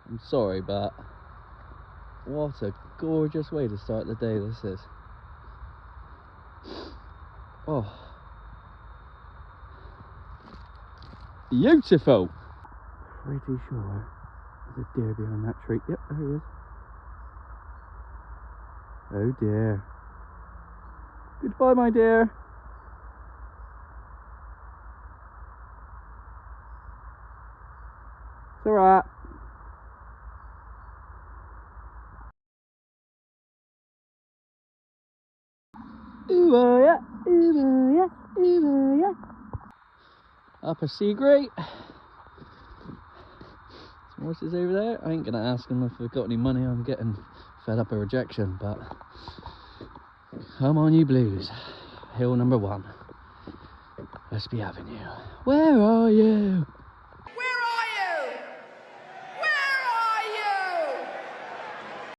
I'm sorry, but what a gorgeous way to start the day this is. Oh, beautiful. Pretty sure there's a deer behind that tree. Yep, there he is. Oh dear. Goodbye, my dear. It's alright. Ooh yeah, ooh yeah, ooh yeah. Upper sea grate. Some horses over there. I ain't gonna ask them if they've got any money. I'm getting fed up of rejection, but come on, you blues. Hill number 1. Lesby Avenue. Where are you?